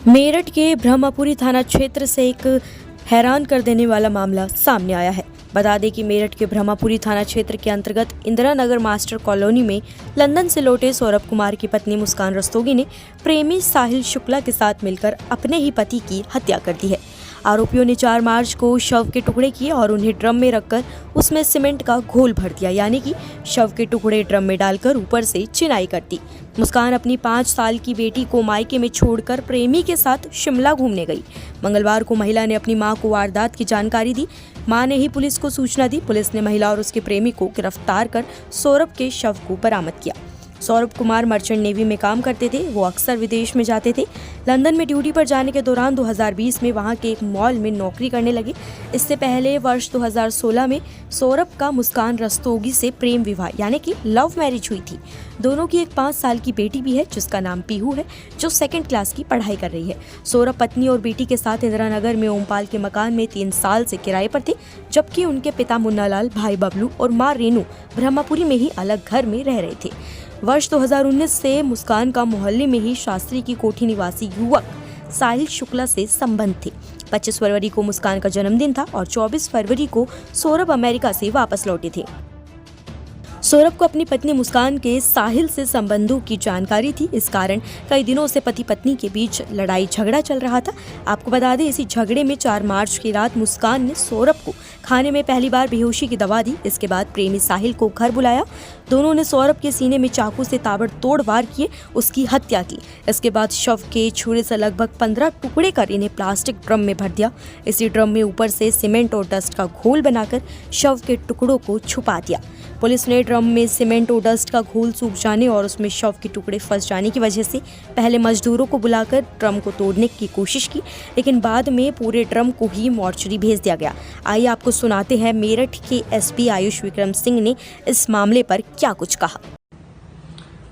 मेरठ के ब्रह्मपुरी थाना क्षेत्र से एक हैरान कर देने वाला मामला सामने आया है। बता दें कि मेरठ के ब्रह्मपुरी थाना क्षेत्र के अंतर्गत इंदिरा नगर मास्टर कॉलोनी में लंदन से लौटे सौरभ कुमार की पत्नी मुस्कान रस्तोगी ने प्रेमी साहिल शुक्ला के साथ मिलकर अपने ही पति की हत्या कर दी है। आरोपियों ने 4 मार्च को शव के टुकड़े किए और उन्हें ड्रम में रखकर उसमें सीमेंट का घोल भर दिया, यानी कि शव के टुकड़े ड्रम में डालकर ऊपर से चिनाई कर दी। मुस्कान अपनी 5 साल की बेटी को मायके में छोड़कर प्रेमी के साथ शिमला घूमने गई। मंगलवार को महिला ने अपनी मां को वारदात की जानकारी दी। मां ने ही पुलिस को सूचना दी। पुलिस ने महिला और उसके प्रेमी को गिरफ्तार कर सौरभ के शव को बरामद किया। सौरभ कुमार मर्चेंट नेवी में काम करते थे। वो अक्सर विदेश में जाते थे। लंदन में ड्यूटी पर जाने के दौरान 2020 में वहां के एक मॉल में नौकरी करने लगे। इससे पहले वर्ष 2016 में सौरभ का मुस्कान रस्तोगी से प्रेम विवाह यानी कि लव मैरिज हुई थी। दोनों की एक 5 साल की बेटी भी है जिसका नाम पीहू है, जो 2nd क्लास की पढ़ाई कर रही है। सौरभ पत्नी और बेटी के साथ इंदिरा नगर में ओमपाल के मकान में 3 साल से किराए पर थे, जबकि उनके पिता मुन्नालाल, भाई बबलू और मां रेनू ब्रह्मपुरी में ही अलग घर में रह रहे थे। वर्ष 2019 से मुस्कान का मोहल्ले में ही शास्त्री की कोठी निवासी युवक साहिल शुक्ला से संबंध थे। 25 फरवरी को मुस्कान का जन्मदिन था और 24 फरवरी को सौरभ अमेरिका से वापस लौटे थे। सौरभ को अपनी पत्नी मुस्कान के साहिल से संबंधों की जानकारी थी। इस कारण कई दिनों से पति पत्नी के बीच लड़ाई झगड़ा चल रहा था। आपको बता दें, इसी झगड़े में 4 मार्च की रात मुस्कान ने सौरभ को खाने में पहली बार बेहोशी की दवा दी। इसके बाद प्रेमी साहिल को घर बुलाया। दोनों ने सौरभ के सीने में चाकू से ताबड़तोड़ वार किए, उसकी हत्या की। इसके बाद शव के छुरे से लगभग 15 टुकड़े कर इन्हें प्लास्टिक ड्रम में भर दिया। इसी ड्रम में ऊपर से सीमेंट और डस्ट का घोल बनाकर शव के टुकड़ों को छुपा दिया। पुलिस ने ड्रम में सीमेंट और डस्ट का घोल सूख जाने और उसमें शव के टुकड़े फंस जाने की वजह से पहले मजदूरों को बुलाकर ड्रम को तोड़ने की कोशिश की, लेकिन बाद में पूरे ड्रम को ही मॉर्चरी भेज दिया गया। आइए आपको सुनाते हैं मेरठ के एसपी आयुष विक्रम सिंह ने इस मामले पर क्या कुछ कहा।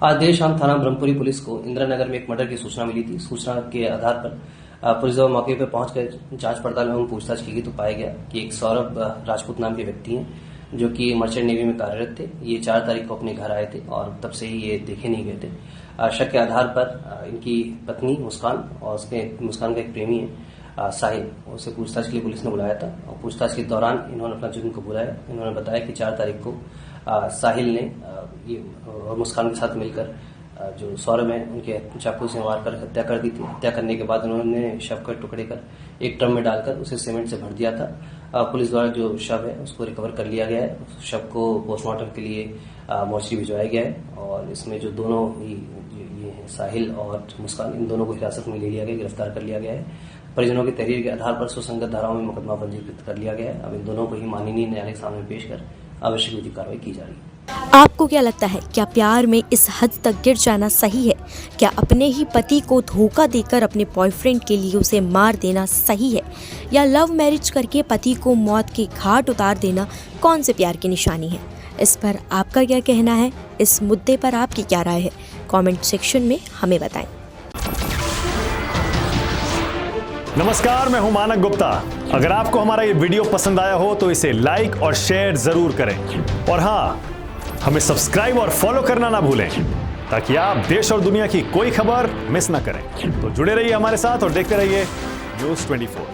आज देर शाम थाना ब्रह्मपुरी पुलिस को इंदिरा नगर में एक मर्डर की सूचना मिली थी। सूचना के आधार पर पुलिस जब मौके पर पहुंचकर जांच पड़ताल एवं पूछताछ की गई तो पाया गया कि एक सौरभ राजपूत नाम के व्यक्ति हैं जो कि मर्चेंट नेवी में कार्यरत थे। ये 4 तारीख को अपने घर आए थे और तब से ही ये देखे नहीं गए थे। शक के आधार पर इनकी पत्नी मुस्कान और मुस्कान का एक प्रेमी है साहिल, उसे पूछताछ के लिए पुलिस ने बुलाया था और पूछताछ के दौरान इन्होंने अपना जुर्म को बुलाया। इन्होंने बताया कि 4 तारीख को साहिल ने ये और मुस्कान के साथ मिलकर जो सौरभ है उनके चाकू से मार कर हत्या कर दी थी। हत्या करने के बाद उन्होंने शव के टुकड़े कर एक ड्रम में डालकर उसे सीमेंट से भर दिया था। पुलिस द्वारा जो शव है उसको रिकवर कर लिया गया है। शव को पोस्टमार्टम के लिए मोर्चरी भिजवाया गया है और इसमें जो दोनों ही ये साहिल और मुस्कान, इन दोनों को हिरासत में ले लिया गया, गिरफ्तार कर लिया गया है। परिजनों की तहरीर के आधार पर सुसंगत धाराओं में मुकदमा पंजीकृत कर लिया गया है। अब इन दोनों को ही माननीय न्यायालय के सामने पेश कर आवश्यक विधिक कार्रवाई की जा रही है। आपको क्या लगता है, क्या प्यार में इस हद तक गिर जाना सही है? क्या अपने ही पति को धोखा देकर अपने बॉयफ्रेंड के लिए उसे मार देना सही है, या लव मैरिज करके पति को मौत के घाट उतार देना कौन से प्यार की निशानी है? इस पर आपका क्या कहना है? इस मुद्दे पर आपकी क्या राय है? कमेंट सेक्शन में हमें बताएं। नमस्कार, मैं हूं मानक गुप्ता। अगर आपको हमारा ये वीडियो पसंद आया हो तो इसे लाइक और शेयर जरूर करें और हाँ, हमें सब्सक्राइब और फॉलो करना ना भूलें ताकि आप देश और दुनिया की कोई खबर मिस ना करें। तो जुड़े रहिए हमारे साथ और देखते रहिए न्यूज़ 24।